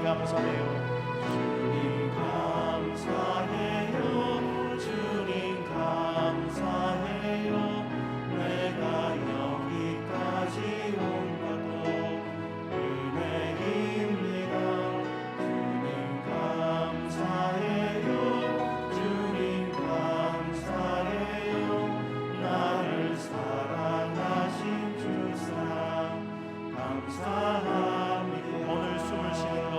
감사해요. 주님 감사해요. 주님 감사해요. 내가 여기까지 온 것도 은혜입니다. 주님 감사해요. 주님 감사해요. 나를 사랑하신 주 사랑 감사합니다. 오늘 숨을 쉬는 것,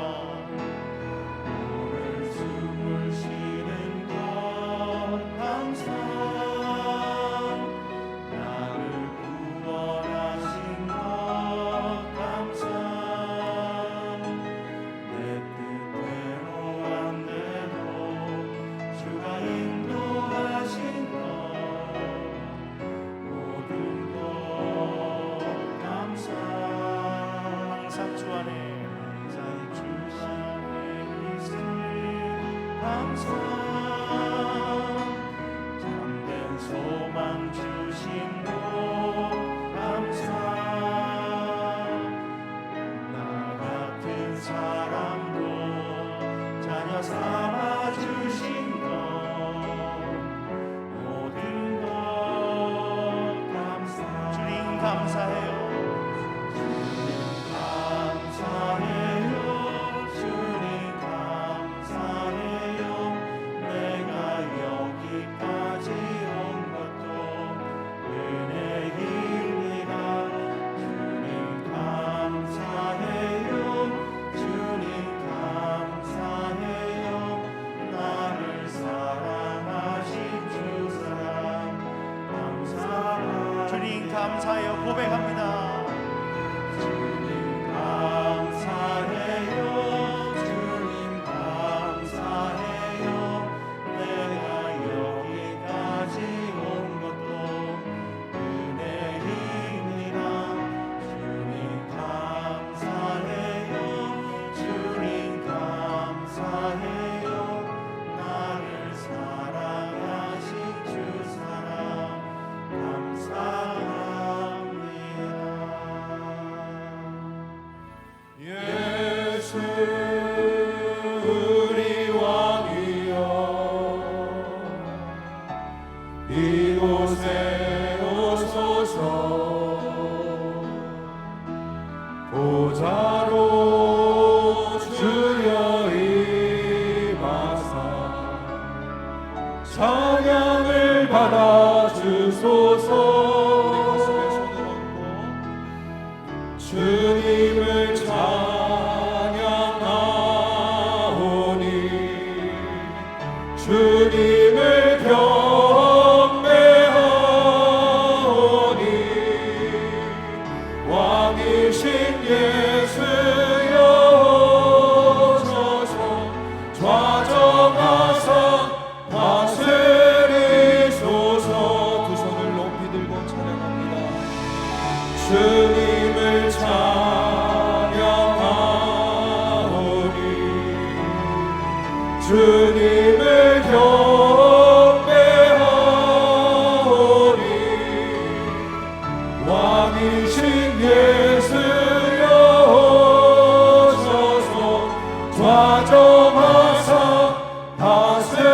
오늘 숨을 쉬는 것 감사. 나를 구원하신 것 감사. 내 뜻대로 안 돼도 주가 인도하신 것 모든 것 감사. 항상 주 안에 항상 주 안에 있으니 감사. 참된 소망 주신 것 감사. 나 같은 사람도 자녀 삼아 주신 것 모든 것 감사. 주님 감사해요. 감사해요. 주님 감사해요. 내가 여기까지 온 것도 은혜입니다. 주님 감사해요. 주님 감사해요. 나를 사랑하신 주 사랑 감사합니다. 주님 감사해요. 고백합니다. 주님 감사해요. 주님 감사해요. 내가 여기까지 온 것도 은혜입니다. 주님 감사해요. 주님 감사해요. 나를 사랑하신 주 사랑 감사합니다. 예수 우리 왕이여 이곳에 오소서. 보좌로 주여 임하사 찬양을 받아 주소서. 주님을 찬양하오니 주님을 경배하오니 왕이신 예수여 오셔서 좌정하사 다스리소서. 두 손을 높이 들고 찬양합니다. 주님을 찬양하오니 주님을 경배하오니 왕이신 예수여 오셔서 좌정하사 다스리소서.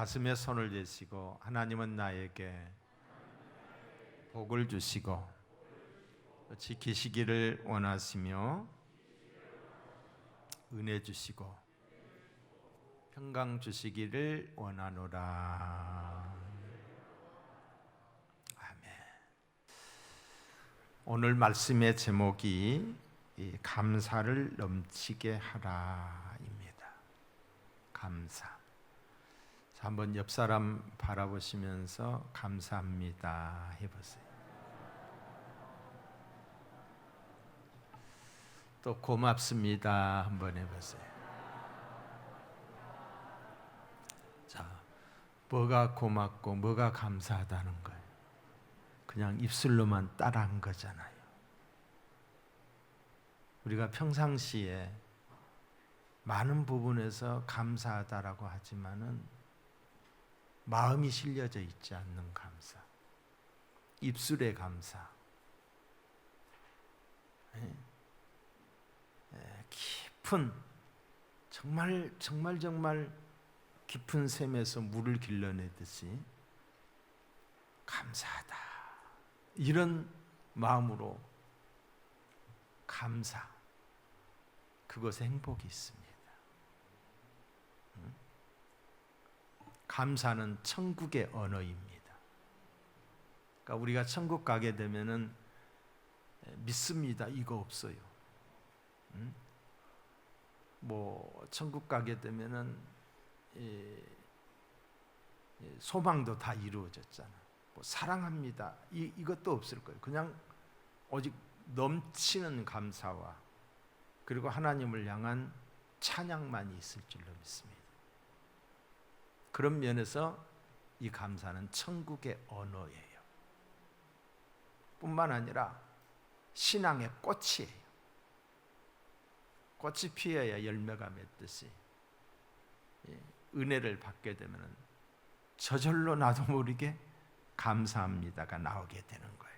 가슴에 손을 대시고 하나님은 나에게 복을 주시고 지키시기를 원하시며 은혜 주시고 평강 주시기를 원하노라. 아멘. 오늘 말씀의 제목이 이 감사를 넘치게 하라입니다. 감사. 자, 한번 옆 사람 바라보시면서 감사합니다 해보세요. 또 고맙습니다 한번 해보세요. 자, 뭐가 고맙고 뭐가 감사하다는 거예요? 그냥 입술로만 따라한 거잖아요. 우리가 평상시에 많은 부분에서 감사하다라고 하지만은 마음이 실려져 있지 않는 감사, 입술의 감사, 깊은 정말 깊은 샘에서 물을 길러내듯이 감사하다 이런 마음으로 감사, 그것에 행복이 있습니다. 감사는 천국의 언어입니다. 그러니까 우리가 천국 가게 되면은 믿습니다 이거 없어요. 뭐 천국 가게 되면은 소망도 다 이루어졌잖아. 뭐 사랑합니다 이것도 없을 거예요. 그냥 오직 넘치는 감사와 그리고 하나님을 향한 찬양만이 있을 줄로 믿습니다. 그런 면에서 이 감사는 천국의 언어예요. 뿐만 아니라 신앙의 꽃이에요. 꽃이 피어야 열매가 맺듯이 은혜를 받게 되면 저절로 나도 모르게 감사합니다가 나오게 되는 거예요.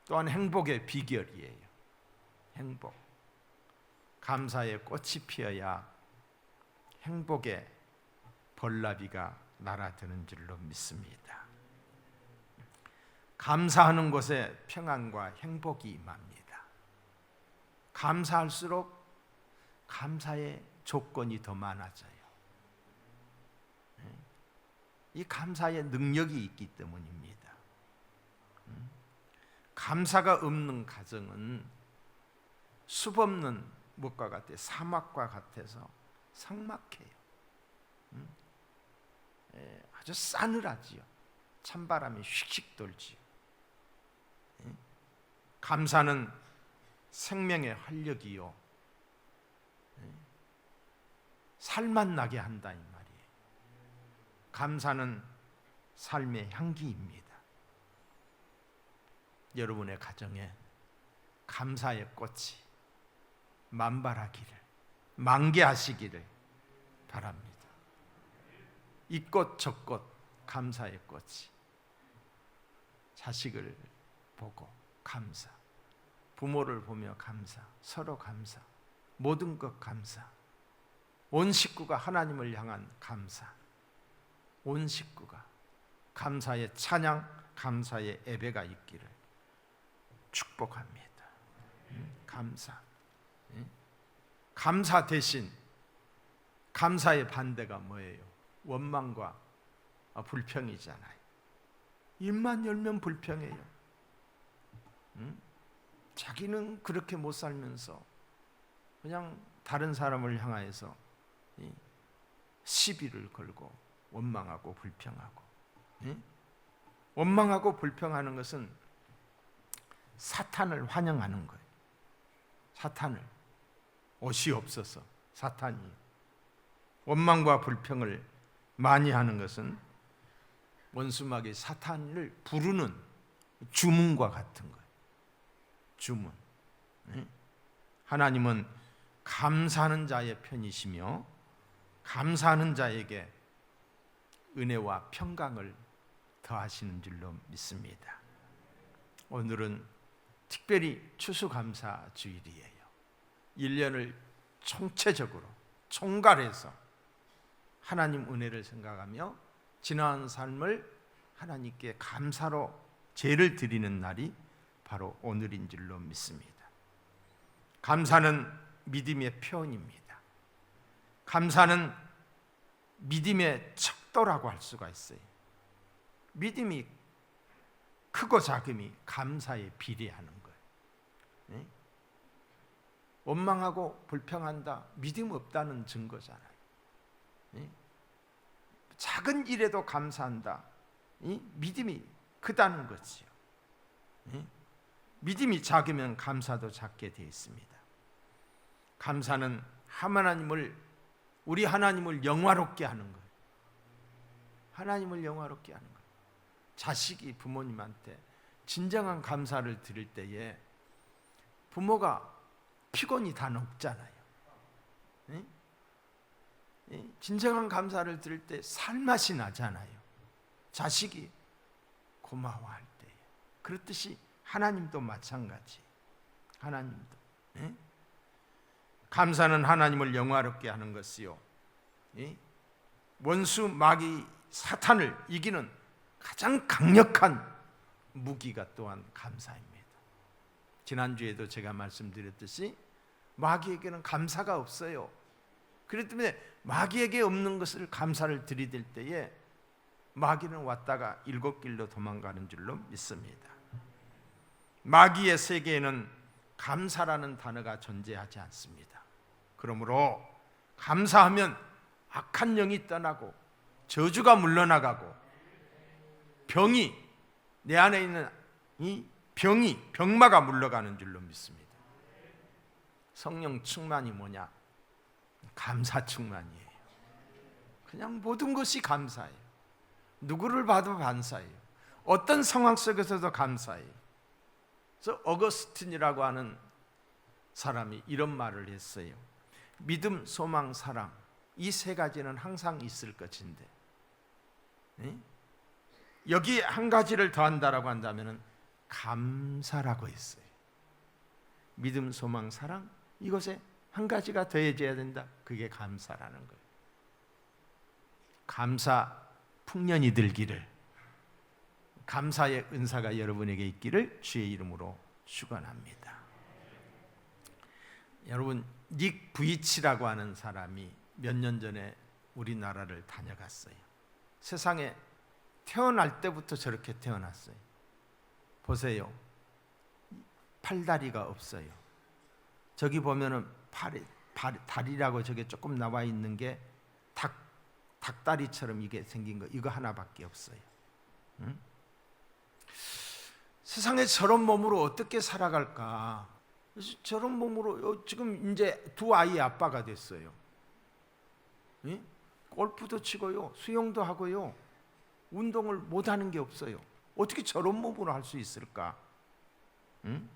또한 행복의 비결이에요. 행복. 감사의 꽃이 피어야 행복의 벌나비가 날아드는 줄로 믿습니다. 감사하는 곳에 평안과 행복이 임합니다. 감사할수록 감사의 조건이 더 많아져요. 이 감사의 능력이 있기 때문입니다. 감사가 없는 가정은 숲 없는 무엇과 같아요? 사막과 같아서 삭막해요. 아주 싸늘하지요. 찬바람이 휙휙 돌지요. 감사는 생명의 활력이요, 살맛 나게 한다 이 말이에요. 감사는 삶의 향기입니다. 여러분의 가정에 감사의 꽃이 만발하기를, 만개하시기를 바랍니다. 이 꽃 저 꽃 감사의 꽃이, 자식을 보고 감사, 부모를 보며 감사, 서로 감사, 모든 것 감사, 온 식구가 하나님을 향한 감사, 온 식구가 감사의 찬양, 감사의 예배가 있기를 축복합니다. 감사. 감사 대신 감사의 반대가 뭐예요? 원망과 불평이잖아요. 입만 열면 불평해요. 자기는 그렇게 못 살면서 그냥 다른 사람을 향하여서 시비를 걸고 원망하고 불평하고. 원망하고 불평하는 것은 사탄을 환영하는 거예요. 사탄을, 옷이 없어서 사탄이 원망과 불평을 많이 하는 것은 원수마귀 사탄을 부르는 주문과 같은 거예요. 주문. 하나님은 감사하는 자의 편이시며 감사하는 자에게 은혜와 평강을 더하시는 줄로 믿습니다. 오늘은 특별히 추수감사 주일이에요. 1년을 총체적으로 총괄해서 하나님 은혜를 생각하며 지나온 삶을 하나님께 감사로 제를 드리는 날이 바로 오늘인 줄로 믿습니다. 감사는 믿음의 표현입니다. 감사는 믿음의 척도라고 할 수가 있어요. 믿음이 크고 작음이 감사에 비례하는 거예요. 네? 원망하고 불평한다, 믿음 없다는 증거잖아요. 네? 작은 일에도 감사한다, 믿음이 크다는 거지요. 네? 믿음이 작으면 감사도 작게 되어 있습니다. 감사는 우리 하나님을 영화롭게 하는 거예요. 하나님을 영화롭게 하는 거예요. 자식이 부모님한테 진정한 감사를 드릴 때에 부모가 피곤이 다 녹잖아요. 진정한 감사를 드릴 때 살맛이 나잖아요. 자식이 고마워할 때에. 그렇듯이 하나님도 마찬가지. 하나님도. 감사는 하나님을 영화롭게 하는 것이요, 원수 마귀 사탄을 이기는 가장 강력한 무기가 또한 감사입니다. 지난주에도 제가 말씀드렸듯이 마귀에게는 감사가 없어요. 그렇기 때문에 마귀에게 없는 것을 감사를 들이댈 때에 마귀는 왔다가 일곱 길로 도망가는 줄로 믿습니다. 마귀의 세계에는 감사라는 단어가 존재하지 않습니다. 그러므로 감사하면 악한 영이 떠나고 저주가 물러나가고 병이, 내 안에 있는 이 병마가 물러가는 줄로 믿습니다. 성령 충만이 뭐냐? 감사 충만이에요. 그냥 모든 것이 감사예요. 누구를 봐도 감사해요. 어떤 상황 속에서도 감사해요. 그래서 어거스틴이라고 하는 사람이 이런 말을 했어요. 믿음, 소망, 사랑, 이 세 가지는 항상 있을 것인데 여기 한 가지를 더한다라고 한다면 감사라고 했어요. 믿음, 소망, 사랑, 이것에 한 가지가 더해져야 된다. 그게 감사라는 거예요. 감사 풍년이 들기를, 감사의 은사가 여러분에게 있기를 주의 이름으로 축원합니다. 여러분, 닉 부이치라고 하는 사람이 몇 년 전에 우리나라를 다녀갔어요. 세상에 태어날 때부터 저렇게 태어났어요. 보세요. 팔다리가 없어요. 저기 보면은 다리라고 저게 조금 나와 있는 게 닭다리처럼 이게 생긴 거, 이거 하나밖에 없어요. 응? 세상에 저런 몸으로 어떻게 살아갈까? 저런 몸으로 지금 이제 두 아이의 아빠가 됐어요. 응? 골프도 치고요, 수영도 하고요, 운동을 못하는 게 없어요. 어떻게 저런 몸으로 할 수 있을까? 응?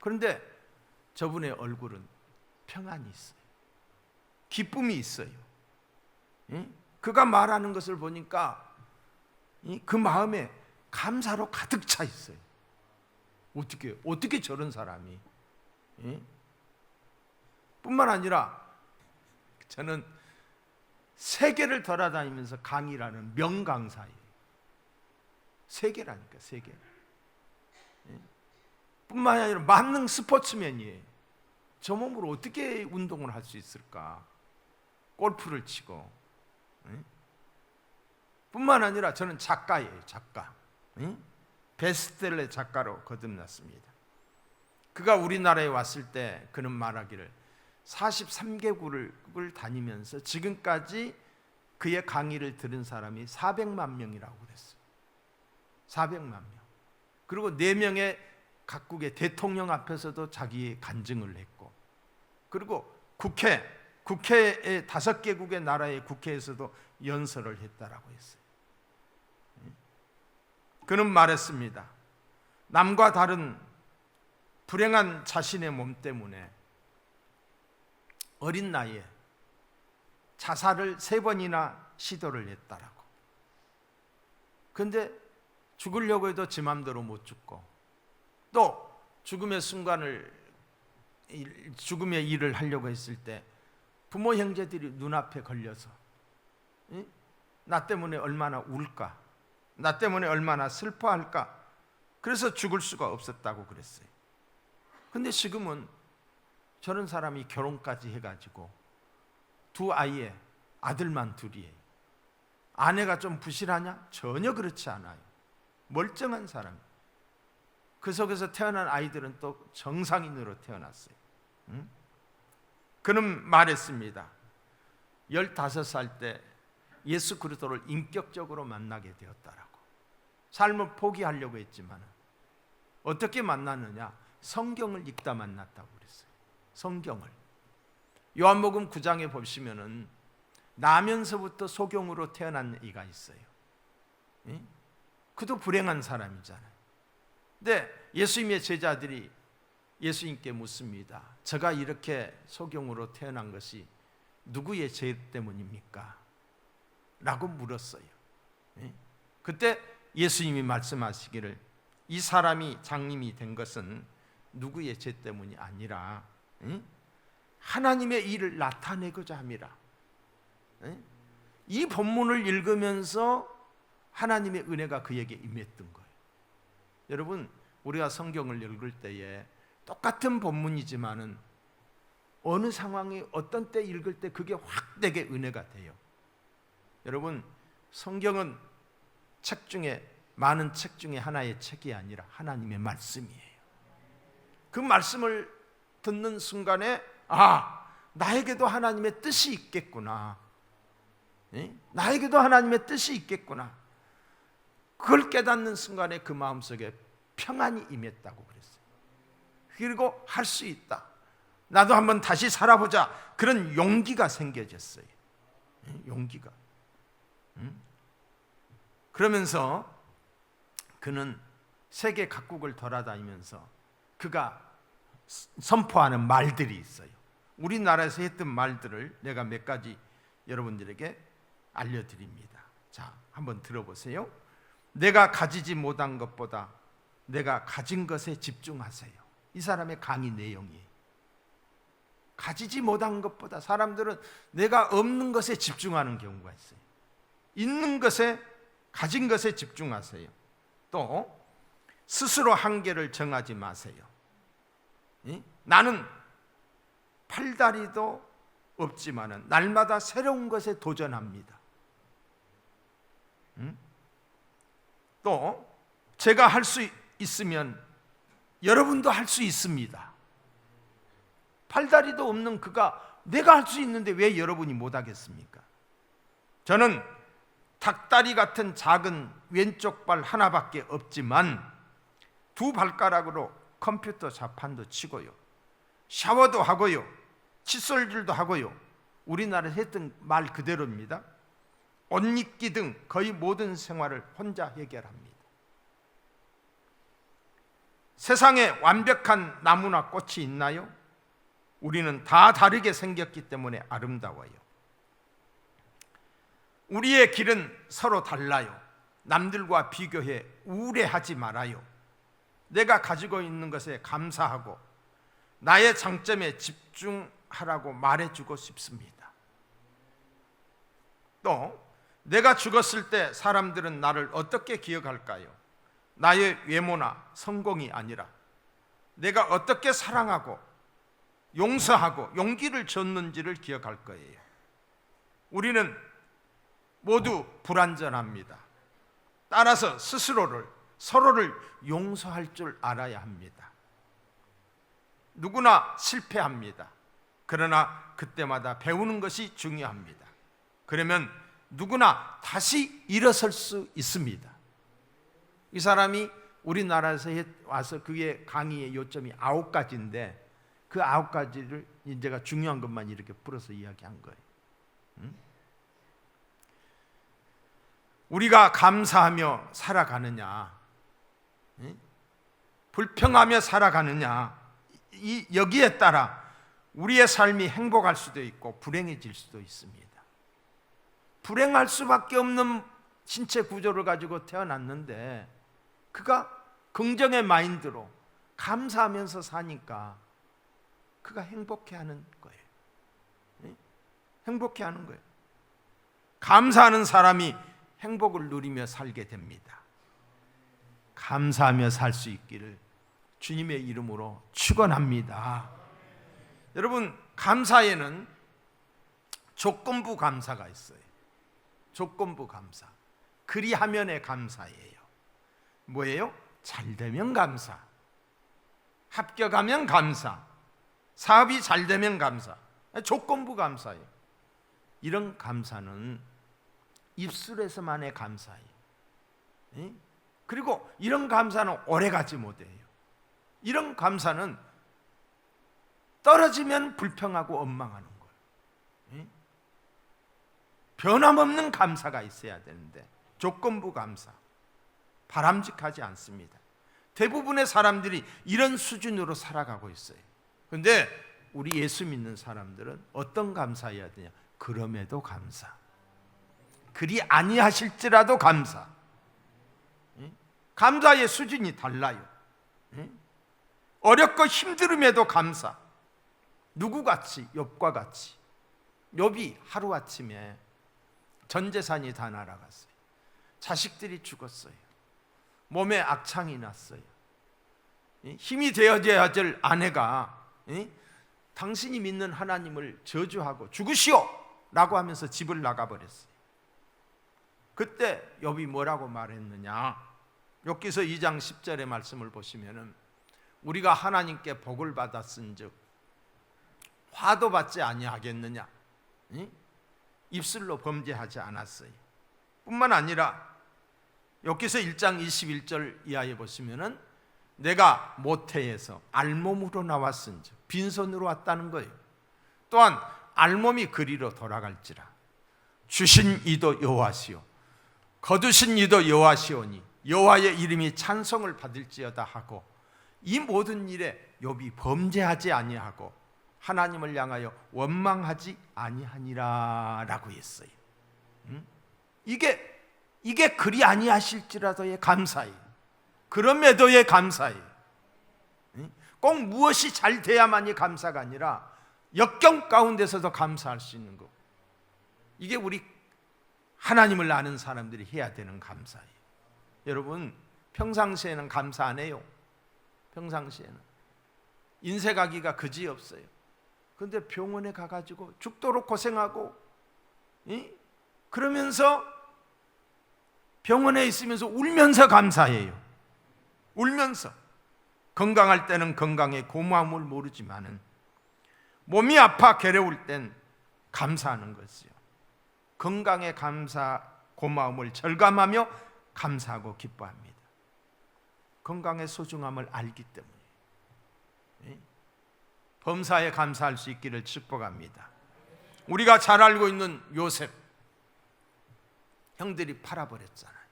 그런데 저분의 얼굴은 평안이 있어요. 기쁨이 있어요. 응? 그가 말하는 것을 보니까 그 마음에 감사로 가득 차 있어요. 어떻게 저런 사람이? 응? 뿐만 아니라 저는 세계를 돌아다니면서 강의라는 명강사예요. 세계라니까, 세계. 뿐만 아니라 만능 스포츠맨이에요. 저 몸으로 어떻게 운동을 할 수 있을까? 골프를 치고. 뿐만 아니라 저는 작가예요, 작가. 베스트셀러 작가로 거듭났습니다. 그가 우리나라에 왔을 때 그는 말하기를 43개국을 다니면서 지금까지 그의 강의를 들은 사람이 400만 명이라고 그랬어요. 400만 명. 그리고 4명의 각국의 대통령 앞에서도 자기의 간증을 했고, 그리고 국회의 5개국의 나라의 국회에서도 연설을 했다라고 했어요. 그는 말했습니다. 남과 다른 불행한 자신의 몸 때문에 어린 나이에 자살을 3번이나 시도를 했다라고. 그런데 죽으려고 해도 지 맘대로 못 죽고, 또 죽음의 일을 하려고 했을 때 부모 형제들이 눈앞에 걸려서 나 때문에 얼마나 울까? 나 때문에 얼마나 슬퍼할까? 그래서 죽을 수가 없었다고 그랬어요. 근데 지금은 저런 사람이 결혼까지 해가지고 두 아이에 아들만 둘이에요. 아내가 좀 부실하냐? 전혀 그렇지 않아요. 멀쩡한 사람. 그 속에서 태어난 아이들은 또 정상인으로 태어났어요. 그는 말했습니다. 15살 때 예수 그리스도를 인격적으로 만나게 되었다라고. 삶을 포기하려고 했지만 어떻게 만났느냐? 성경을 읽다 만났다고 그랬어요. 성경을. 요한복음 9장에 보시면은 나면서부터 소경으로 태어난 이가 있어요. 그도 불행한 사람이잖아요. 근데 예수님의 제자들이 예수님께 묻습니다. 제가 이렇게 소경으로 태어난 것이 누구의 죄 때문입니까? 라고 물었어요. 그때 예수님이 말씀하시기를 이 사람이 장님이 된 것은 누구의 죄 때문이 아니라 하나님의 일을 나타내고자 함이라. 이 본문을 읽으면서 하나님의 은혜가 그에게 임했던 거예요. 여러분, 우리가 성경을 읽을 때에 똑같은 본문이지만은 어느 상황이 어떤 때 읽을 때 그게 확 되게 은혜가 돼요. 여러분, 성경은 책 중에 많은 책 중에 하나의 책이 아니라 하나님의 말씀이에요. 그 말씀을 듣는 순간에 나에게도 하나님의 뜻이 있겠구나. 나에게도 하나님의 뜻이 있겠구나. 그걸 깨닫는 순간에 그 마음속에 평안이 임했다고 그랬어요. 그리고 할 수 있다. 나도 한번 다시 살아보자. 그런 용기가 생겨졌어요. 용기가. 그러면서 그는 세계 각국을 돌아다니면서 그가 선포하는 말들이 있어요. 우리나라에서 했던 말들을 내가 몇 가지 여러분들에게 알려드립니다. 자, 한번 들어보세요. 내가 가지지 못한 것보다 내가 가진 것에 집중하세요. 이 사람의 강의 내용이에요. 가지지 못한 것보다 사람들은 내가 없는 것에 집중하는 경우가 있어요. 있는 것에, 가진 것에 집중하세요. 또 스스로 한계를 정하지 마세요. 나는 팔다리도 없지만은 날마다 새로운 것에 도전합니다. 또 제가 할 수 있으면 여러분도 할 수 있습니다. 팔다리도 없는 그가 내가 할 수 있는데 왜 여러분이 못 하겠습니까? 저는 닭다리 같은 작은 왼쪽 발 하나밖에 없지만 두 발가락으로 컴퓨터 자판도 치고요, 샤워도 하고요, 칫솔질도 하고요. 우리나라에서 했던 말 그대로입니다. 옷 입기 등 거의 모든 생활을 혼자 해결합니다. 세상에 완벽한 나무나 꽃이 있나요? 우리는 다 다르게 생겼기 때문에 아름다워요. 우리의 길은 서로 달라요. 남들과 비교해 우울해하지 말아요. 내가 가지고 있는 것에 감사하고 나의 장점에 집중하라고 말해주고 싶습니다. 또 내가 죽었을 때 사람들은 나를 어떻게 기억할까요? 나의 외모나 성공이 아니라 내가 어떻게 사랑하고 용서하고 용기를 줬는지를 기억할 거예요. 우리는 모두 불완전합니다. 따라서 서로를 용서할 줄 알아야 합니다. 누구나 실패합니다. 그러나 그때마다 배우는 것이 중요합니다. 그러면 누구나 다시 일어설 수 있습니다. 이 사람이 우리나라에서 와서 그의 강의의 요점이 9가지인데 그 9가지를 제가 중요한 것만 이렇게 풀어서 이야기한 거예요. 우리가 감사하며 살아가느냐, 불평하며 살아가느냐, 여기에 따라 우리의 삶이 행복할 수도 있고 불행해질 수도 있습니다. 불행할 수밖에 없는 신체 구조를 가지고 태어났는데 그가 긍정의 마인드로 감사하면서 사니까 그가 행복해하는 거예요. 행복해하는 거예요. 감사하는 사람이 행복을 누리며 살게 됩니다. 감사하며 살 수 있기를 주님의 이름으로 축원합니다. 여러분, 감사에는 조건부 감사가 있어요. 조건부 감사. 그리하면의 감사예요. 뭐예요? 잘 되면 감사, 합격하면 감사, 사업이 잘 되면 감사. 조건부 감사예요. 이런 감사는 입술에서만의 감사예요. 그리고 이런 감사는 오래가지 못해요. 이런 감사는 떨어지면 불평하고 원망하는 거예요. 변함없는 감사가 있어야 되는데 조건부 감사, 바람직하지 않습니다. 대부분의 사람들이 이런 수준으로 살아가고 있어요. 그런데 우리 예수 믿는 사람들은 어떤 감사해야 되냐? 그럼에도 감사, 그리 아니하실지라도 감사. 감사의 수준이 달라요. 어렵고 힘들음에도 감사. 누구같이? 욥과 같이. 욥이 하루아침에 전 재산이 다 날아갔어요. 자식들이 죽었어요. 몸에 악창이 났어요. 힘이 되어져야 될 아내가 당신이 믿는 하나님을 저주하고 죽으시오 라고 하면서 집을 나가버렸어요. 그때 욥이 뭐라고 말했느냐? 욥기서 2장 10절의 말씀을 보시면은 우리가 하나님께 복을 받았은즉 화도 받지 아니하겠느냐? 입술로 범죄하지 않았어요. 뿐만 아니라 욥기서 1장 21절 이하에 보시면은 내가 모태에서 알몸으로 나왔은즉 빈손으로 왔다는 거예요. 또한 알몸이 그리로 돌아갈지라 주신 이도 여호와시오 거두신 이도 여호와시오니 여호와의 이름이 찬송을 받을지어다 하고 이 모든 일에 욥이 범죄하지 아니하고 하나님을 향하여 원망하지 아니하니라 라고 했어요. 이게 그리 아니하실지라도의 감사예요. 그럼에도의 감사예요. 꼭 무엇이 잘 돼야만이 감사가 아니라 역경 가운데서도 감사할 수 있는 것. 이게 우리 하나님을 아는 사람들이 해야 되는 감사예요. 여러분, 평상시에는 감사 안 해요. 평상시에는 인쇄가기가 그지없어요. 그런데 병원에 가가지고 죽도록 고생하고 그러면서 병원에 있으면서 울면서 감사해요. 울면서. 건강할 때는 건강의 고마움을 모르지만은 몸이 아파 괴로울 땐 감사하는 것이요. 건강의 감사, 고마움을 절감하며 감사하고 기뻐합니다. 건강의 소중함을 알기 때문에 범사에 감사할 수 있기를 축복합니다. 우리가 잘 알고 있는 요셉, 형들이 팔아버렸잖아요.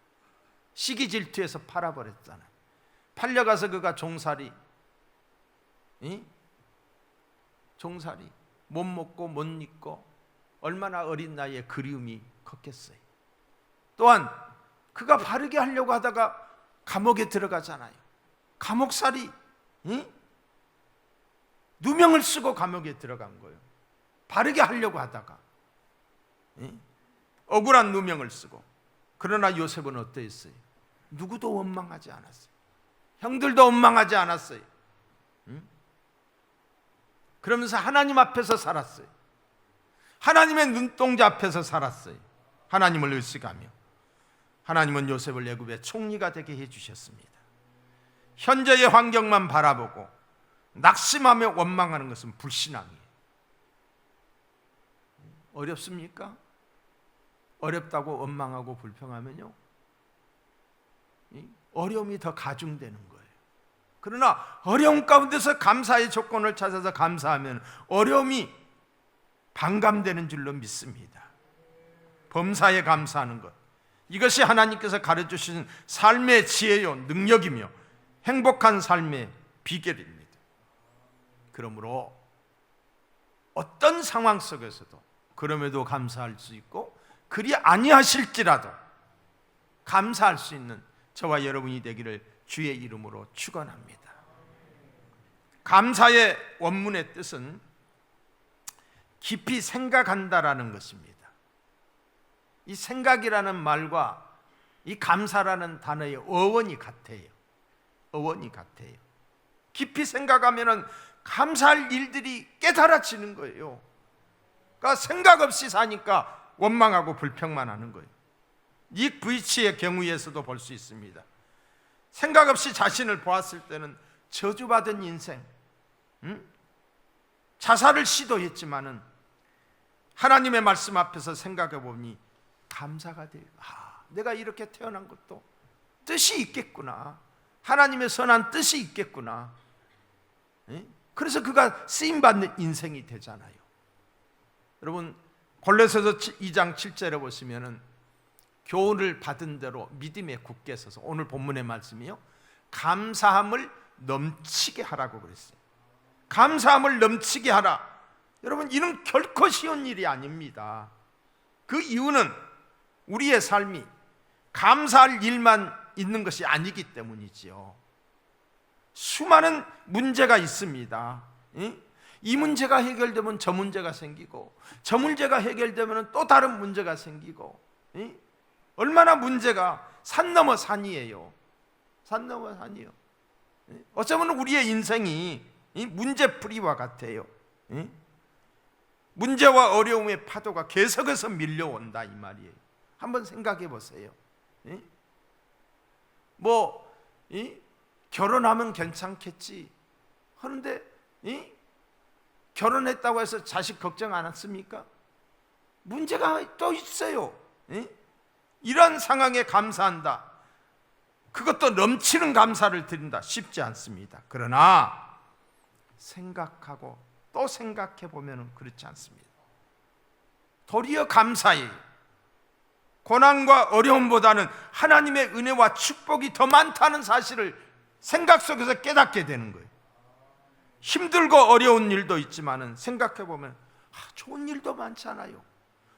시기 질투해서 팔아버렸잖아요. 팔려가서 그가 종살이 못 먹고 못 입고 얼마나 어린 나이에 그리움이 컸겠어요. 또한 그가 바르게 하려고 하다가 감옥에 들어가잖아요. 감옥살이 누명을 쓰고 감옥에 들어간 거예요. 바르게 하려고 하다가 억울한 누명을 쓰고. 그러나 요셉은 어떠했어요? 누구도 원망하지 않았어요. 형들도 원망하지 않았어요. 그러면서 하나님 앞에서 살았어요. 하나님의 눈동자 앞에서 살았어요. 하나님을 의식하며. 하나님은 요셉을 애굽의 총리가 되게 해주셨습니다. 현재의 환경만 바라보고 낙심하며 원망하는 것은 불신앙이에요. 어렵습니까? 어렵다고 원망하고 불평하면요, 어려움이 더 가중되는 거예요. 그러나 어려움 가운데서 감사의 조건을 찾아서 감사하면 어려움이 반감되는 줄로 믿습니다. 범사에 감사하는 것, 이것이 하나님께서 가르쳐주신 삶의 지혜요 능력이며 행복한 삶의 비결입니다. 그러므로 어떤 상황 속에서도 그럼에도 감사할 수 있고 그리 아니하실지라도 감사할 수 있는 저와 여러분이 되기를 주의 이름으로 축원합니다. 감사의 원문의 뜻은 깊이 생각한다라는 것입니다. 이 생각이라는 말과 이 감사라는 단어의 어원이 같아요. 어원이 같아요. 깊이 생각하면은 감사할 일들이 깨달아지는 거예요. 그러니까 생각 없이 사니까 원망하고 불평만 하는 거예요. 닉 브이치의 경우에서도 볼 수 있습니다. 생각 없이 자신을 보았을 때는 저주받은 인생, 자살을 시도했지만은 하나님의 말씀 앞에서 생각해 보니 감사가 돼요. 내가 이렇게 태어난 것도 뜻이 있겠구나. 하나님의 선한 뜻이 있겠구나. 그래서 그가 쓰임받는 인생이 되잖아요. 여러분, 골로새서 2장 7절에 보시면은 교훈을 받은 대로 믿음에 굳게 서서, 오늘 본문의 말씀이요, 감사함을 넘치게 하라고 그랬어요. 감사함을 넘치게 하라. 여러분, 이는 결코 쉬운 일이 아닙니다. 그 이유는 우리의 삶이 감사할 일만 있는 것이 아니기 때문이지요. 수많은 문제가 있습니다. 이 문제가 해결되면 저 문제가 생기고, 저 문제가 해결되면 또 다른 문제가 생기고, 얼마나 문제가 산 넘어 산이에요. 산 넘어 산이요. 어쩌면 우리의 인생이 문제풀이와 같아요. 문제와 어려움의 파도가 계속해서 밀려온다 이 말이에요. 한번 생각해 보세요. 결혼하면 괜찮겠지 하는데 결혼했다고 해서 자식 걱정 안 했습니까? 문제가 또 있어요. 이런 상황에 감사한다, 그것도 넘치는 감사를 드린다, 쉽지 않습니다. 그러나 생각하고 또 생각해 보면 그렇지 않습니다. 도리어 감사해요. 고난과 어려움보다는 하나님의 은혜와 축복이 더 많다는 사실을 생각 속에서 깨닫게 되는 거예요. 힘들고 어려운 일도 있지만 생각해 보면 좋은 일도 많잖아요.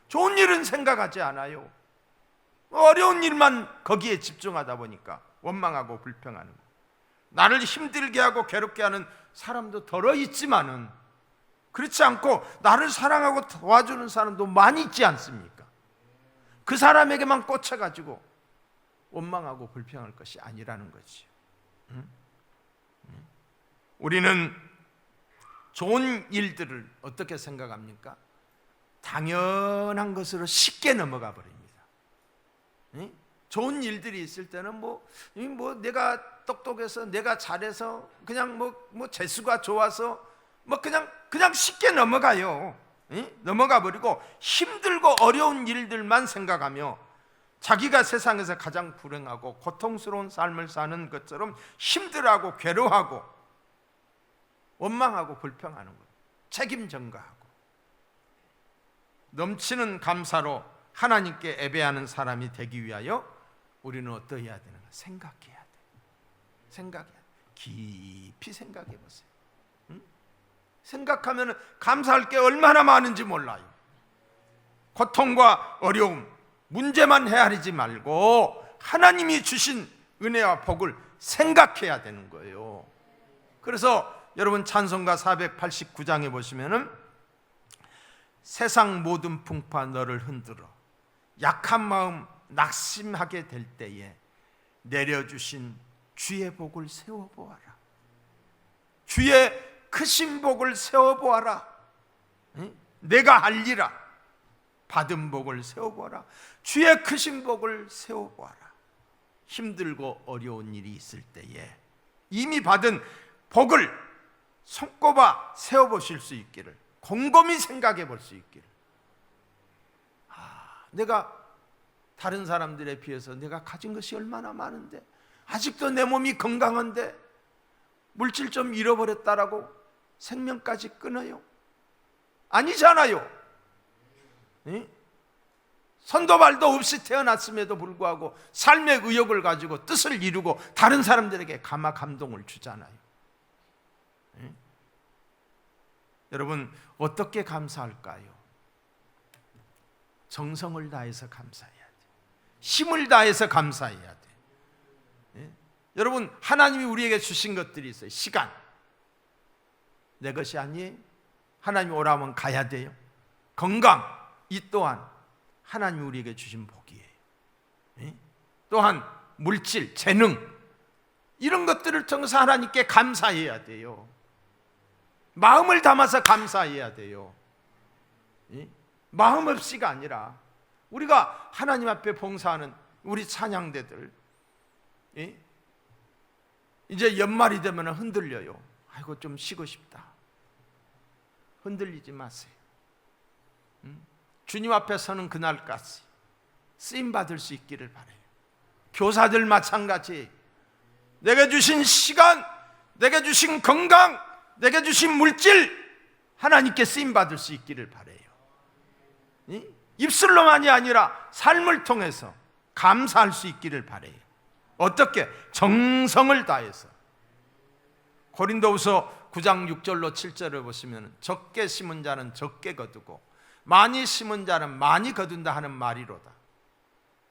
좋은 일은 생각하지 않아요. 어려운 일만 거기에 집중하다 보니까 원망하고 불평하는 거예요. 나를 힘들게 하고 괴롭게 하는 사람도 덜어 있지만은 그렇지 않고 나를 사랑하고 도와주는 사람도 많이 있지 않습니까? 그 사람에게만 꽂혀가지고 원망하고 불평할 것이 아니라는 거지요. 우리는 좋은 일들을 어떻게 생각합니까? 당연한 것으로 쉽게 넘어가 버립니다. 좋은 일들이 있을 때는 내가 똑똑해서, 내가 잘해서, 그냥 재수가 좋아서 그냥 쉽게 넘어가요. 넘어가 버리고 힘들고 어려운 일들만 생각하며 자기가 세상에서 가장 불행하고 고통스러운 삶을 사는 것처럼 힘들어하고 괴로워하고 원망하고 불평하는 거예요. 책임 전가하고. 넘치는 감사로 하나님께 예배하는 사람이 되기 위하여 우리는 어떠해야 되는가? 생각해야 돼. 생각해야 돼. 깊이 생각해 보세요. 생각하면 감사할 게 얼마나 많은지 몰라요. 고통과 어려움, 문제만 헤아리지 말고 하나님이 주신 은혜와 복을 생각해야 되는 거예요. 그래서 여러분, 찬송가 489장에 보시면은 세상 모든 풍파 너를 흔들어 약한 마음 낙심하게 될 때에 내려주신 주의 복을 세워보아라. 주의 크신 복을 세워보아라. 내가 알리라. 받은 복을 세워보아라. 주의 크신 복을 세워보아라. 힘들고 어려운 일이 있을 때에 이미 받은 복을 손꼽아 세워보실 수 있기를, 곰곰이 생각해 볼 수 있기를. 내가 다른 사람들에 비해서 내가 가진 것이 얼마나 많은데, 아직도 내 몸이 건강한데 물질 좀 잃어버렸다라고 생명까지 끊어요? 아니잖아요. 손도 발도 없이 태어났음에도 불구하고 삶의 의욕을 가지고 뜻을 이루고 다른 사람들에게 감동을 주잖아요. 여러분, 어떻게 감사할까요? 정성을 다해서 감사해야 돼. 힘을 다해서 감사해야 돼. 여러분, 하나님이 우리에게 주신 것들이 있어요. 시간, 내 것이 아니에요. 하나님이 오라면 가야 돼요. 건강, 이 또한 하나님 우리에게 주신 복이에요. 예? 또한 물질, 재능 이런 것들을 통해서 하나님께 감사해야 돼요. 마음을 담아서 감사해야 돼요. 예? 마음 없이가 아니라 우리가 하나님 앞에 봉사하는 우리 찬양대들, 예? 이제 연말이 되면 흔들려요. 아이고 좀 쉬고 싶다. 흔들리지 마세요. 주님 앞에 서는 그날까지 쓰임 받을 수 있기를 바라요. 교사들 마찬가지. 내게 주신 시간, 내게 주신 건강, 내게 주신 물질 하나님께 쓰임 받을 수 있기를 바라요. 입술로만이 아니라 삶을 통해서 감사할 수 있기를 바라요. 어떻게? 정성을 다해서. 고린도후서 9장 6절로 7절을 보시면 적게 심은 자는 적게 거두고 많이 심은 자는 많이 거둔다 하는 말이로다.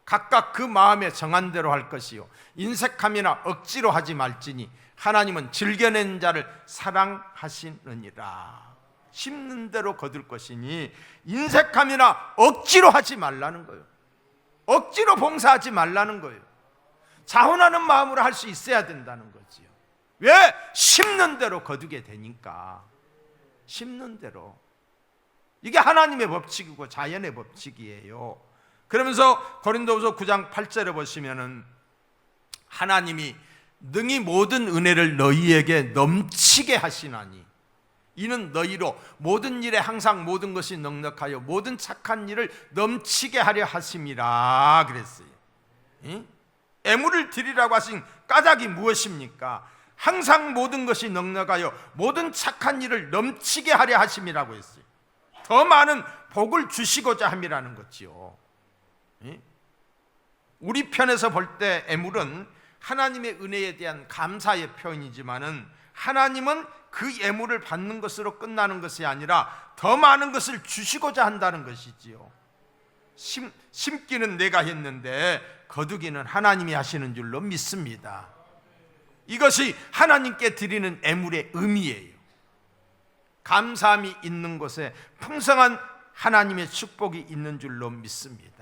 각각 그 마음에 정한 대로 할 것이요 인색함이나 억지로 하지 말지니 하나님은 즐겨낸 자를 사랑하시느니라. 심는 대로 거둘 것이니 인색함이나 억지로 하지 말라는 거예요. 억지로 봉사하지 말라는 거예요. 자원하는 마음으로 할 수 있어야 된다는 거지요. 왜? 심는 대로 거두게 되니까. 심는 대로. 이게 하나님의 법칙이고 자연의 법칙이에요. 그러면서 고린도후서 9장 8절에 보시면은 하나님이 능히 모든 은혜를 너희에게 넘치게 하시나니 이는 너희로 모든 일에 항상 모든 것이 넉넉하여 모든 착한 일을 넘치게 하려 하심이라 그랬어요. 애물을 드리라고 하신 까닭이 무엇입니까? 항상 모든 것이 넉넉하여 모든 착한 일을 넘치게 하려 하심이라고 했어요. 더 많은 복을 주시고자 함이라는 거지요. 우리 편에서 볼 때 애물은 하나님의 은혜에 대한 감사의 표현이지만은 하나님은 그 애물을 받는 것으로 끝나는 것이 아니라 더 많은 것을 주시고자 한다는 것이지요. 심기는 내가 했는데 거두기는 하나님이 하시는 줄로 믿습니다. 이것이 하나님께 드리는 애물의 의미예요. 감사함이 있는 곳에 풍성한 하나님의 축복이 있는 줄로 믿습니다.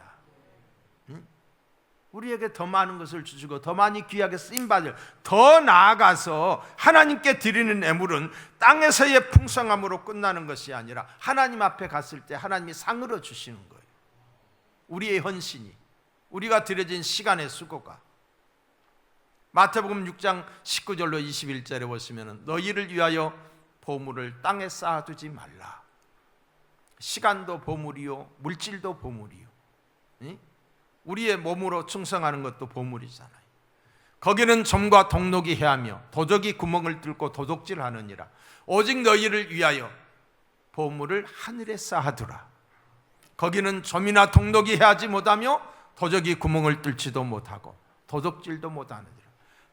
우리에게 더 많은 것을 주시고 더 많이 귀하게 쓰임받을, 더 나아가서 하나님께 드리는 애물은 땅에서의 풍성함으로 끝나는 것이 아니라 하나님 앞에 갔을 때 하나님이 상으로 주시는 거예요. 우리의 헌신이, 우리가 드려진 시간의 수고가. 마태복음 6장 19절로 21절에 보시면 너희를 위하여 보물을 땅에 쌓아두지 말라. 시간도 보물이요 물질도 보물이요. 우리의 몸으로 충성하는 것도 보물이잖아요. 거기는 점과 동록이 해하며 도적이 구멍을 뚫고 도둑질하느니라. 오직 너희를 위하여 보물을 하늘에 쌓아두라. 거기는 점이나 동록이 해하지 못하며 도적이 구멍을 뚫지도 못하고 도둑질도 못하느니라.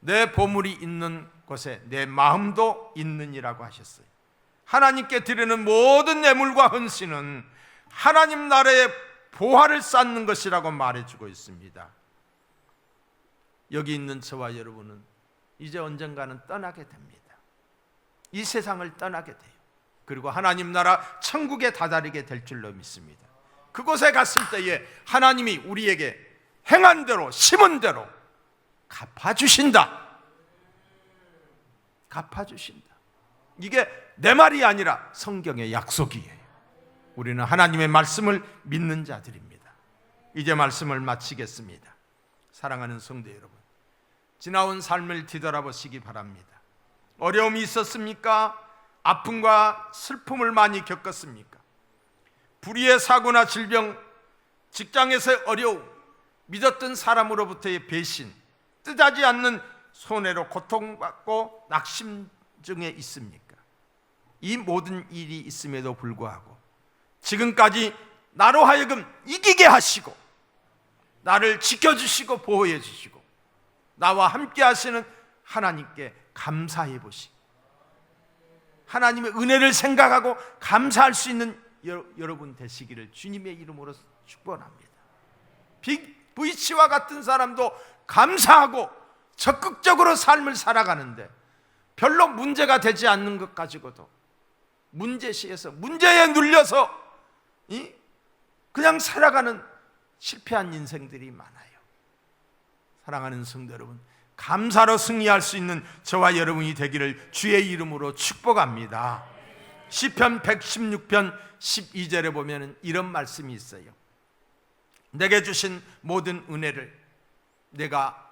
내 보물이 있는 곳에 내 마음도 있느니라고 하셨어요. 하나님께 드리는 모든 애물과 헌신은 하나님 나라의 보화를 쌓는 것이라고 말해주고 있습니다. 여기 있는 저와 여러분은 이제 언젠가는 떠나게 됩니다. 이 세상을 떠나게 돼요. 그리고 하나님 나라 천국에 다다르게 될 줄로 믿습니다. 그곳에 갔을 때에 하나님이 우리에게 행한 대로 심은 대로 갚아주신다. 갚아주신다. 이게 내 말이 아니라 성경의 약속이에요. 우리는 하나님의 말씀을 믿는 자들입니다. 이제 말씀을 마치겠습니다. 사랑하는 성도 여러분, 지나온 삶을 뒤돌아보시기 바랍니다. 어려움이 있었습니까? 아픔과 슬픔을 많이 겪었습니까? 불의의 사고나 질병, 직장에서의 어려움, 믿었던 사람으로부터의 배신, 뜻하지 않는 손해로 고통받고 낙심중에 있습니까? 이 모든 일이 있음에도 불구하고 지금까지 나로 하여금 이기게 하시고 나를 지켜주시고 보호해 주시고 나와 함께 하시는 하나님께 감사해 보시고 하나님의 은혜를 생각하고 감사할 수 있는 여러분 되시기를 주님의 이름으로 축원합니다. V치와 같은 사람도 감사하고 적극적으로 삶을 살아가는데 별로 문제가 되지 않는 것 가지고도 문제시해서 문제에 눌려서 그냥 살아가는 실패한 인생들이 많아요. 사랑하는 성도 여러분, 감사로 승리할 수 있는 저와 여러분이 되기를 주의 이름으로 축복합니다. 시편 116편 12절에 보면 이런 말씀이 있어요. 내게 주신 모든 은혜를 내가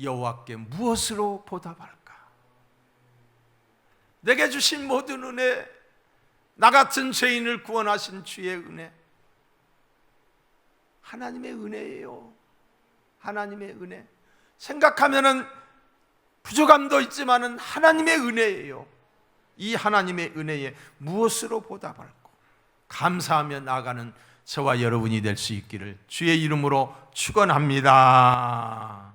여호와께 무엇으로 보답할까? 내게 주신 모든 은혜, 나 같은 죄인을 구원하신 주의 은혜, 하나님의 은혜예요. 하나님의 은혜. 생각하면은 부족함도 있지만은 하나님의 은혜예요. 이 하나님의 은혜에 무엇으로 보답할까? 감사하며 나아가는 저와 여러분이 될 수 있기를 주의 이름으로 축원합니다.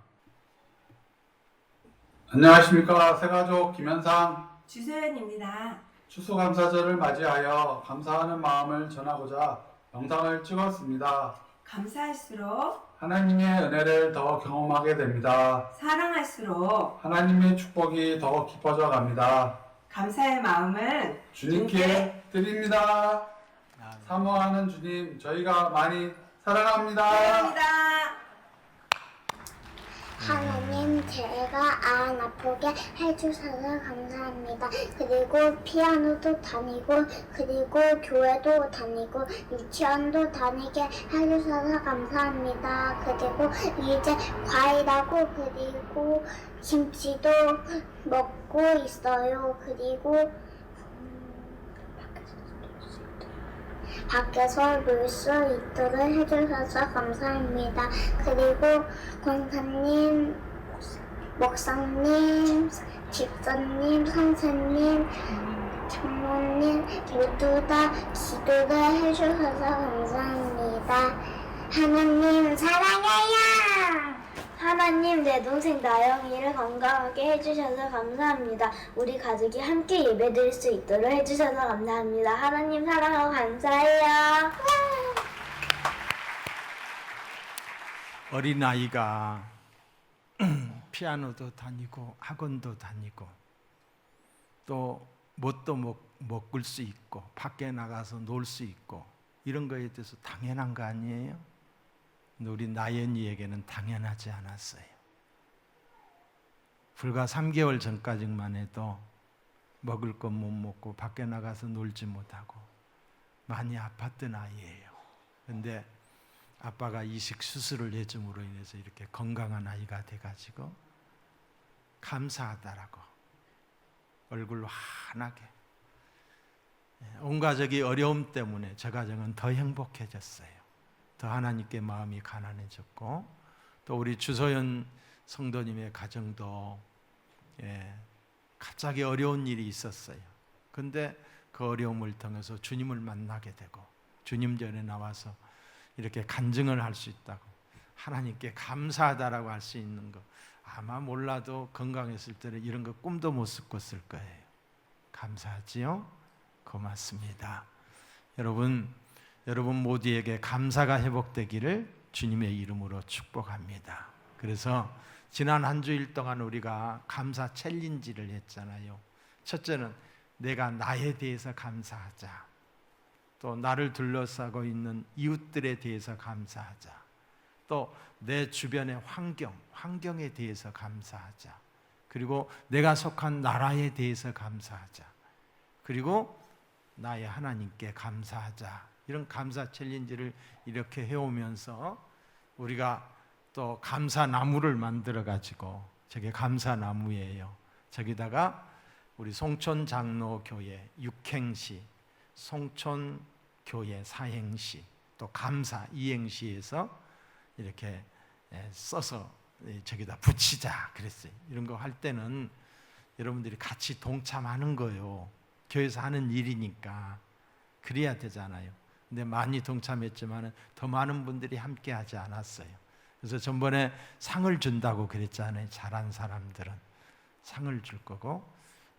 안녕하십니까. 새가족 김현상 주소연입니다. 추수감사절을 맞이하여 감사하는 마음을 전하고자 영상을 찍었습니다. 감사할수록 하나님의 은혜를 더 경험하게 됩니다. 사랑할수록 하나님의 축복이 더 깊어져 갑니다. 감사의 마음을 주님께 드립니다. 사모하는 주님, 저희가 많이 사랑합니다. 사랑합니다. 하나님, 제가 안 아프게 해주셔서 감사합니다. 그리고 피아노도 다니고, 그리고 교회도 다니고, 유치원도 다니게 해주셔서 감사합니다. 그리고 이제 과일하고, 그리고 김치도 먹고 있어요. 그리고 밖에서 놀 수 있도록 해주셔서 감사합니다. 그리고 권사님, 목사님, 집사님, 선생님, 장모님 모두 다 기도를 해주셔서 감사합니다. 하나님 사랑해요. 하나님, 내 동생 나영이를 건강하게 해주셔서 감사합니다. 우리 가족이 함께 예배드릴 수 있도록 해주셔서 감사합니다. 하나님 사랑하고 감사해요. 어린아이가 피아노도 다니고 학원도 다니고 또 뭣도 먹을 수 있고 밖에 나가서 놀 수 있고 이런 거에 대해서 당연한 거 아니에요? 근데 우리 나연이에게는 당연하지 않았어요. 불과 3개월 전까지만 해도 먹을 것 못 먹고 밖에 나가서 놀지 못하고 많이 아팠던 아이예요. 그런데 아빠가 이식 수술을 해줌으로 인해서 이렇게 건강한 아이가 돼가지고 감사하다라고 얼굴 환하게, 온 가족이 어려움 때문에 저 가정은 더 행복해졌어요. 더 하나님께 마음이 가난해졌고, 또 우리 주소연 성도님의 가정도 갑자기 어려운 일이 있었어요. 근데 그 어려움을 통해서 주님을 만나게 되고 주님 전에 나와서 이렇게 간증을 할 수 있다고, 하나님께 감사하다라고 할 수 있는 거, 아마 몰라도 건강했을 때는 이런 거 꿈도 못 꿨을 거예요. 감사하지요? 고맙습니다. 여러분 모두에게 감사가 회복되기를 주님의 이름으로 축복합니다. 그래서 지난 한 주일 동안 우리가 감사 챌린지를 했잖아요. 첫째는 내가 나에 대해서 감사하자. 또 나를 둘러싸고 있는 이웃들에 대해서 감사하자. 또 내 주변의 환경에 대해서 감사하자. 그리고 내가 속한 나라에 대해서 감사하자. 그리고 나의 하나님께 감사하자. 이런 감사 챌린지를 이렇게 해오면서 우리가 또 감사나무를 만들어 가지고, 저게 감사나무예요. 저기다가 우리 송촌 장로교회 6행시, 송촌교회 4행시, 또 감사 2행시에서 이렇게 써서 저기다 붙이자 그랬어요. 이런 거 할 때는 여러분들이 같이 동참하는 거예요. 교회에서 하는 일이니까 그래야 되잖아요. 근데 많이 동참했지만 더 많은 분들이 함께 하지 않았어요. 그래서 전번에 상을 준다고 그랬잖아요. 잘한 사람들은 상을 줄 거고,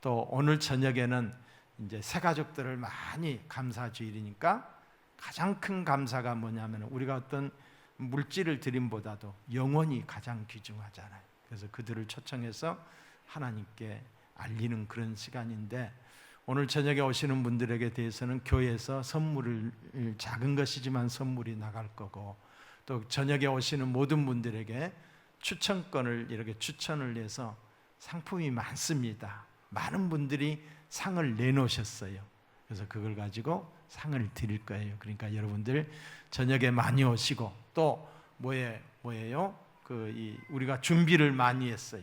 또 오늘 저녁에는 이제 새 가족들을 많이 감사 주일이니까 가장 큰 감사가 뭐냐면 우리가 어떤 물질을 드림보다도 영혼이 가장 귀중하잖아요. 그래서 그들을 초청해서 하나님께 알리는 그런 시간인데, 오늘 저녁에 오시는 분들에게 대해서는 교회에서 선물을, 작은 것이지만 선물이 나갈 거고, 또 저녁에 오시는 모든 분들에게 추천권을 이렇게 추천을 해서 상품이 많습니다. 많은 분들이 상을 내놓으셨어요. 그래서 그걸 가지고 상을 드릴 거예요. 그러니까 여러분들 저녁에 많이 오시고 또 뭐예요? 우리가 준비를 많이 했어요.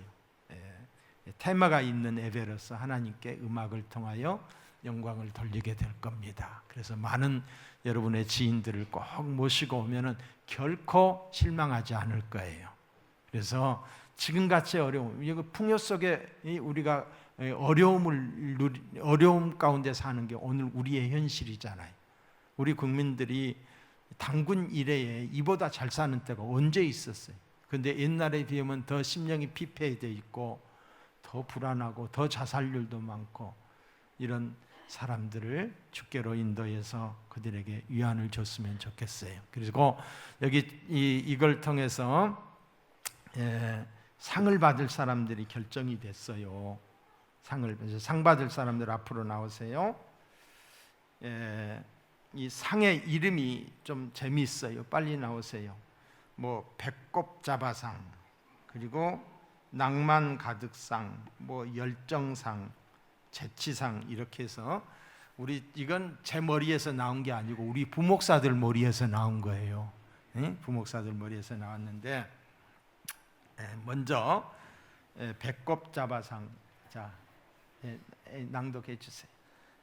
테마가 있는 예배로서 하나님께 음악을 통하여 영광을 돌리게 될 겁니다. 그래서 많은 여러분의 지인들을 꼭 모시고 오면은 결코 실망하지 않을 거예요. 그래서 지금같이 어려움, 풍요 속에 우리가 어려움 가운데 사는 게 오늘 우리의 현실이잖아요. 우리 국민들이 단군 이래에 이보다 잘 사는 때가 언제 있었어요? 근데 옛날에 비하면 더 심령이 피폐해져 있고 더 불안하고 더 자살률도 많고 이런 사람들을 주께로 인도해서 그들에게 위안을 줬으면 좋겠어요. 그리고 여기 이걸 통해서 상을 받을 사람들이 결정이 됐어요. 상 받을 사람들 앞으로 나오세요. 이 상의 이름이 좀 재미있어요. 빨리 나오세요. 뭐 배꼽잡아상, 그리고 낭만 가득상, 뭐 열정상, 재치상 이렇게 해서 이건 제 머리에서 나온 게 아니고 우리 부목사들 머리에서 나온 거예요. 부목사들 머리에서 나왔는데 먼저 배꼽잡아상 자 낭독해 주세요.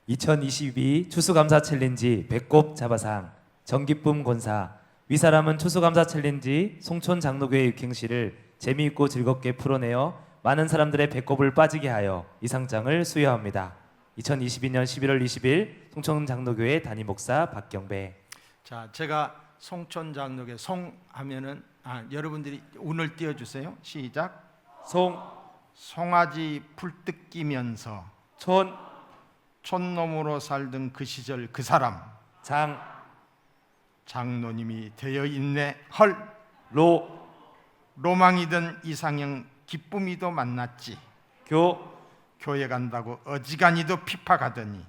2022 추수감사 챌린지 배꼽 잡아상 정기쁨 권사 위사람은 추수감사 챌린지 송촌 장로교회 육행시를 재미있고 즐겁게 풀어내어 많은 사람들의 배꼽을 빠지게 하여 이 상장을 수여합니다. 2022년 11월 20일 송촌 장로교회 담임 목사 박경배. 자, 제가 송촌 장로교회 송 하면은 여러분들이 운을 띄워 주세요. 시작. 송아지 풀 뜯기면서 촌놈으로 살던 그 시절 그 사람 장로님이 되어 있네. 로망이던 이상형 기쁨이도 만났지. 교회 간다고 어지간히도 핍박하더니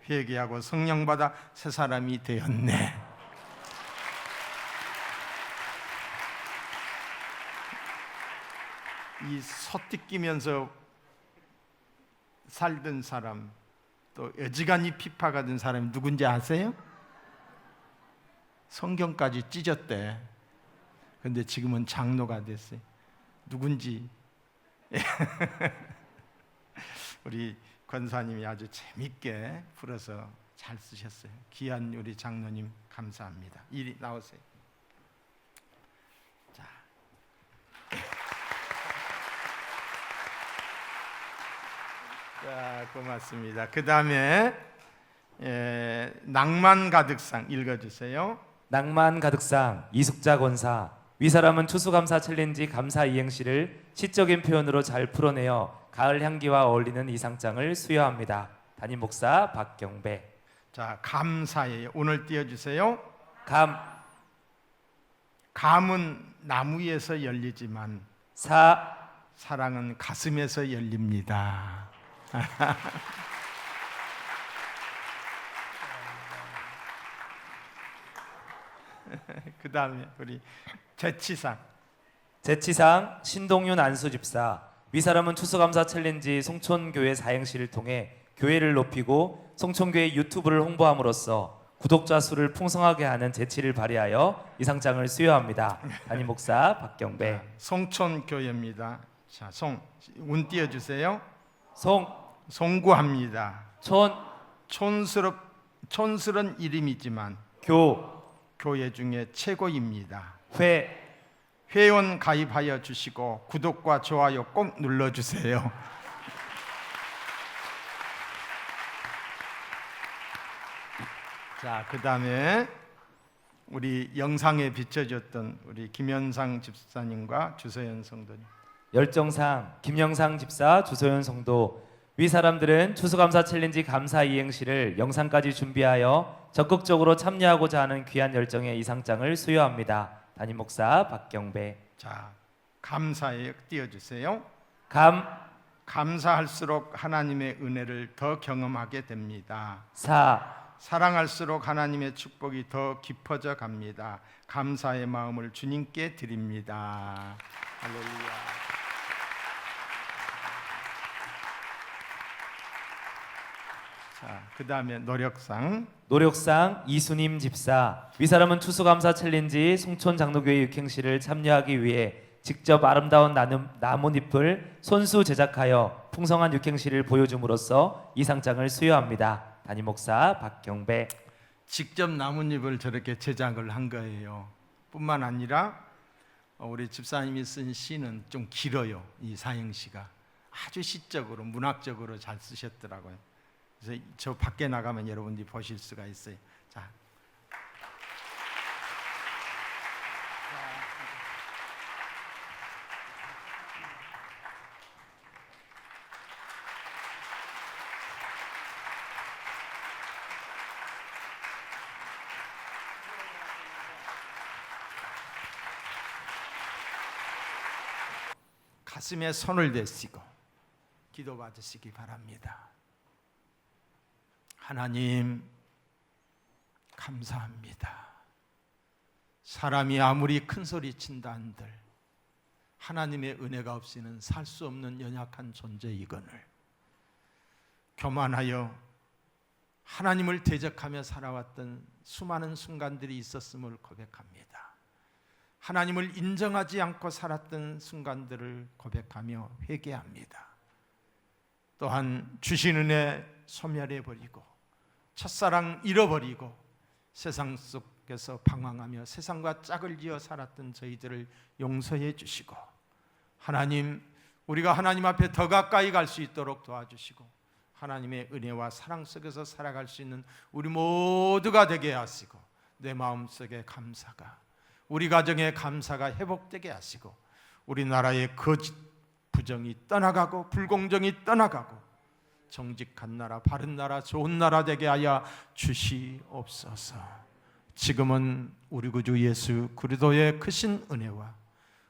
회개하고 성령받아 새 사람이 되었네. 이 소띠끼면서 살던 사람, 또 어지간히 핍박하던 사람이 누군지 아세요? 성경까지 찢었대. 근데 지금은 장로가 됐어요. 누군지 우리 권사님이 아주 재밌게 풀어서 잘 쓰셨어요. 귀한 우리 장로님 감사합니다. 이리 나오세요. 자, 고맙습니다. 그 다음에 낭만 가득상 읽어주세요. 낭만 가득상 이숙자 권사 위사람은 추수감사 챌린지 감사 이행시를 시적인 표현으로 잘 풀어내어 가을 향기와 어울리는 이 상장을 수여합니다. 담임 목사 박경배. 자, 감사예요. 오늘 띄워주세요. 감은 나무 위에서 열리지만 사랑은 가슴에서 열립니다. 그 다음에 우리 재치상 신동윤 안수집사 위사람은 추수감사 챌린지 송촌교회 사행시를 통해 교회를 높이고 송촌교회 유튜브를 홍보함으로써 구독자 수를 풍성하게 하는 재치를 발휘하여 이 상장을 수여합니다. 담임 목사 박경배. 송촌교회입니다. 자, 운 띄워주세요. 송구합니다. 촌스런 이름이지만 교회 중에 최고입니다. 회원 가입하여 주시고 구독과 좋아요 꼭 눌러주세요. 자, 그 다음에 우리 영상에 비춰졌던 우리 김현상 집사님과 주서연 성도님. 열정상 김영상 집사 주소연 성도 위 사람들은 추수감사 챌린지 감사 이행시를 영상까지 준비하여 적극적으로 참여하고자 하는 귀한 열정의 이 상장을 수여합니다. 담임 목사 박경배. 자, 감사에 띄워주세요. 감사할수록 하나님의 은혜를 더 경험하게 됩니다. 사랑할수록 하나님의 축복이 더 깊어져 갑니다. 감사의 마음을 주님께 드립니다. 할렐루야. 자, 그 다음에 노력상 이수님 집사. 위사람은 추수감사 챌린지 송촌 장로교회 육행시를 참여하기 위해 직접 아름다운 나뭇잎을 손수 제작하여 풍성한 육행시를 보여줌으로써 이 상장을 수여합니다. 담임 목사 박경배. 직접 나뭇잎을 저렇게 제작을 한 거예요. 뿐만 아니라 우리 집사님이 쓴 시는 좀 길어요. 이 사행시가 아주 시적으로 문학적으로 잘 쓰셨더라고요. 그래서 저 밖에 나가면 여러분들이 보실 수가 있어요. 자, 가슴에 손을 대시고 기도 받으시기 바랍니다. 하나님, 감사합니다. 사람이 아무리 큰 소리 친다 한들 하나님의 은혜가 없이는 살 수 없는 연약한 존재이거늘 교만하여 하나님을 대적하며 살아왔던 수많은 순간들이 있었음을 고백합니다. 하나님을 인정하지 않고 살았던 순간들을 고백하며 회개합니다. 또한 주신 은혜 소멸해버리고 첫사랑 잃어버리고 세상 속에서 방황하며 세상과 짝을 지어 살았던 저희들을 용서해 주시고 하나님, 우리가 하나님 앞에 더 가까이 갈 수 있도록 도와주시고 하나님의 은혜와 사랑 속에서 살아갈 수 있는 우리 모두가 되게 하시고 내 마음속에 감사가, 우리 가정의 감사가 회복되게 하시고 우리나라의 거짓 부정이 떠나가고 불공정이 떠나가고 정직한 나라, 바른 나라, 좋은 나라 되게 하여 주시옵소서. 지금은 우리 구주 예수 그리스도의 크신 은혜와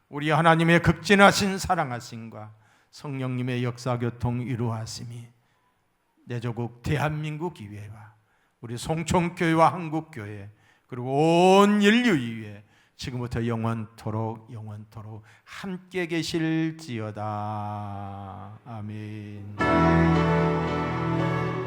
우리 하나님의 극진하신 사랑하심과 성령님의 역사교통 이루하심이 내 조국 대한민국 이외와 우리 송촌교회와 한국교회 그리고 온 인류 이외에 지금부터 영원토록 함께 계실지어다. 아멘.